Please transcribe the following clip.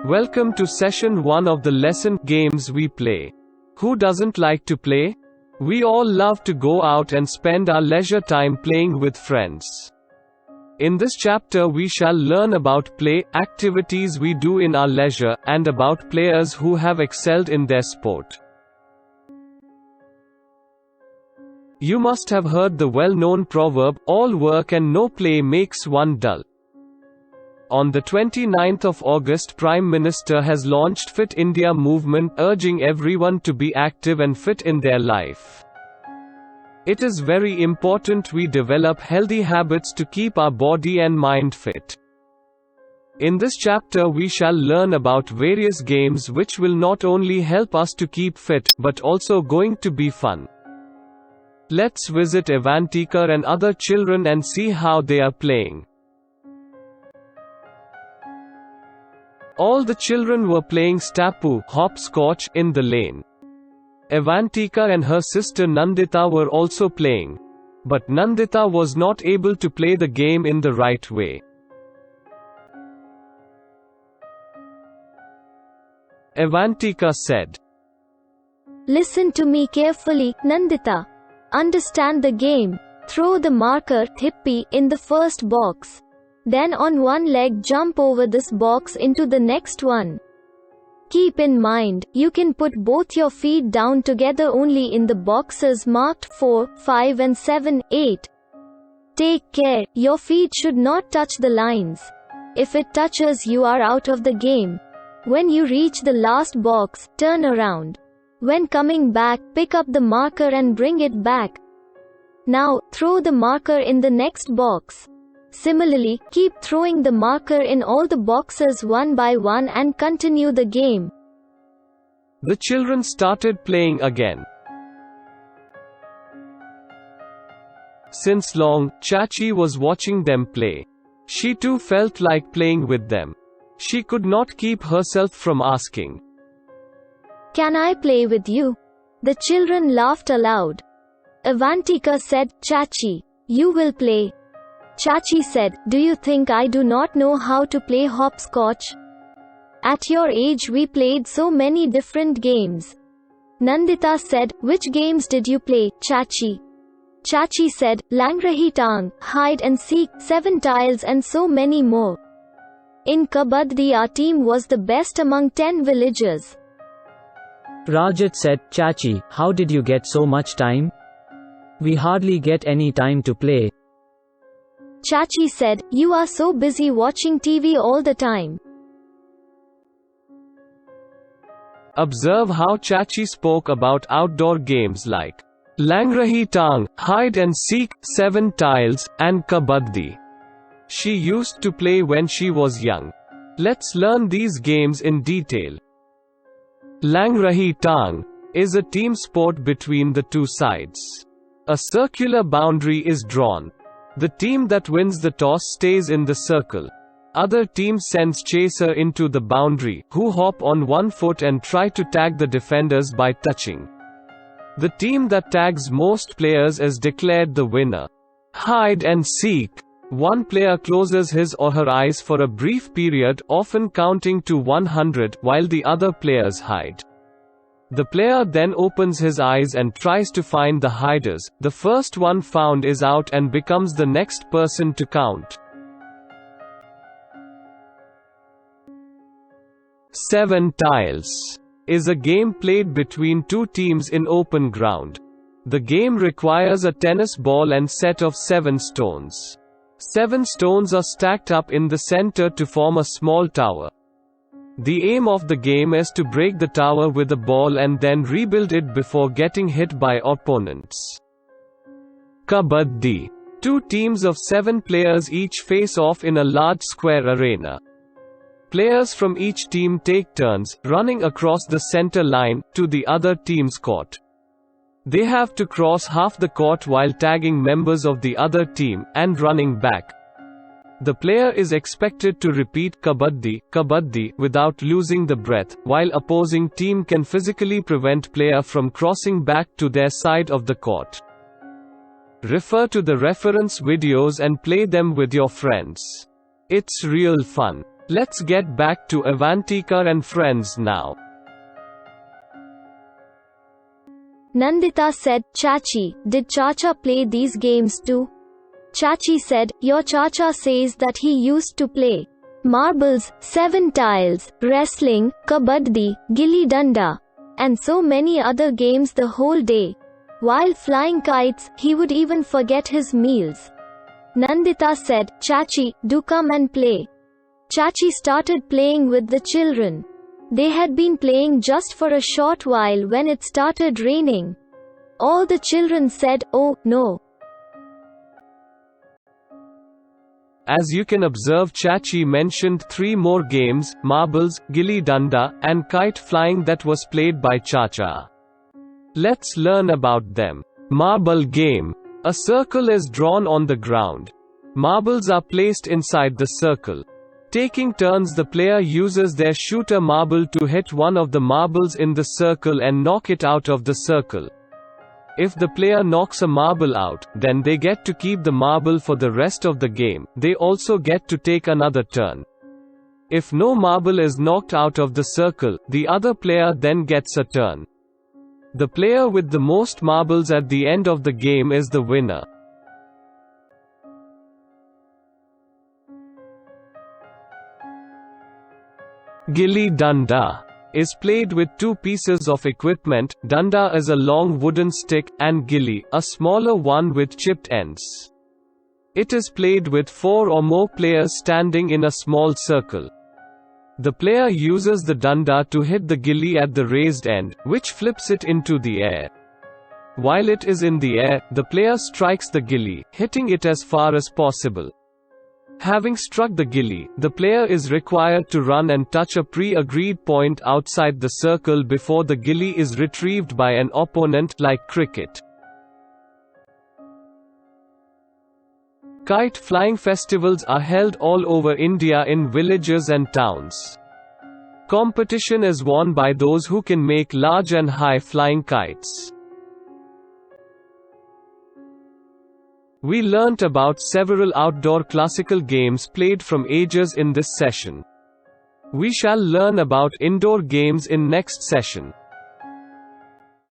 Welcome to session 1 of the lesson Games We Play. Who doesn't like to play? We all love to go out and spend our leisure time playing with friends. In this chapter we shall learn about play, activities we do in our leisure, and about players who have excelled in their sport. You must have heard the well-known proverb, "All work and no play makes one dull." On the 29th of August, Prime Minister has launched Fit India movement, urging everyone to be active and fit in their life. It is very important we develop healthy habits to keep our body and mind fit. In this chapter we shall learn about various games which will not only help us to keep fit, but also going to be fun. Let's visit Avantika and other children and see how they are playing. All the children were playing Stapu, hopscotch, in the lane. Avantika and her sister Nandita were also playing. But Nandita was not able to play the game in the right way. Avantika said, "Listen to me carefully, Nandita. Understand the game. Throw the marker, Thippy, in the first box. Then on one leg jump over this box into the next one. Keep in mind, you can put both your feet down together only in the boxes marked 4, 5 and 7, 8. Take care, your feet should not touch the lines. If it touches, you are out of the game. When you reach the last box, turn around. When coming back, pick up the marker and bring it back. Now, throw the marker in the next box. Similarly, keep throwing the marker in all the boxes one by one and continue the game." The children started playing again. Since long, Chachi was watching them play. She too felt like playing with them. She could not keep herself from asking, "Can I play with you?" The children laughed aloud. Avantika said, "Chachi, you will play." Chachi said, "Do you think I do not know how to play hopscotch? At your age we played so many different games." Nandita said, "Which games did you play, Chachi?" Chachi said, "Langrahi Tang, hide and seek, 7 tiles and so many more. In Kabaddi our team was the best among 10 villagers." Rajat said, "Chachi, how did you get so much time? We hardly get any time to play." Chachi said, "You are so busy watching TV all the time." Observe how Chachi spoke about outdoor games like Langrahi Tang, hide and seek, 7 tiles, and Kabaddi. She used to play when she was young. Let's learn these games in detail. Langrahi Tang is a team sport between the two sides. A circular boundary is drawn. The team that wins the toss stays in the circle. Other team sends chaser into the boundary, who hop on one foot and try to tag the defenders by touching. The team that tags most players is declared the winner. Hide and seek. One player closes his or her eyes for a brief period, often counting to 100, while the other players hide. The player then opens his eyes and tries to find the hiders. The first one found is out and becomes the next person to count. 7 tiles is a game played between two teams in open ground. The game requires a tennis ball and set of 7 stones. 7 stones are stacked up in the center to form a small tower. The aim of the game is to break the tower with a ball and then rebuild it before getting hit by opponents. Kabaddi. 2 teams of 7 players each face off in a large square arena. Players from each team take turns, running across the center line, to the other team's court. They have to cross half the court while tagging members of the other team, and running back. The player is expected to repeat Kabaddi, Kabaddi without losing the breath, while opposing team can physically prevent player from crossing back to their side of the court. Refer to the reference videos and play them with your friends. It's real fun. Let's get back to Avantika and friends now. Nandita said, Chachi, did Chacha play these games too? Chachi said, your Chacha says that he used to play marbles, 7 tiles, wrestling, kabaddi, gilli danda, and so many other games the whole day. While flying kites, he would even forget his meals. Nandita said, Chachi, do come and play. Chachi started playing with the children. They had been playing just for a short while when it started raining. All the children said, oh, no. As you can observe, Chachi mentioned 3 more games, marbles, gilli danda, and kite flying that was played by Chacha. Let's learn about them. Marble game. A circle is drawn on the ground. Marbles are placed inside the circle. Taking turns, the player uses their shooter marble to hit one of the marbles in the circle and knock it out of the circle. If the player knocks a marble out, then they get to keep the marble for the rest of the game. They also get to take another turn. If no marble is knocked out of the circle, the other player then gets a turn. The player with the most marbles at the end of the game is the winner. Gilli danda is played with 2 pieces of equipment. Danda is a long wooden stick, and gilli, a smaller one with chipped ends. It is played with 4 or more players standing in a small circle. The player uses the danda to hit the gilli at the raised end, which flips it into the air. While it is in the air, the player strikes the gilli, hitting it as far as possible. Having struck the gilli, the player is required to run and touch a pre-agreed point outside the circle before the gilli is retrieved by an opponent, like cricket. Kite flying festivals are held all over India in villages and towns. Competition is won by those who can make large and high-flying kites. We learnt about several outdoor classical games played from ages in this session. We shall learn about indoor games in next session.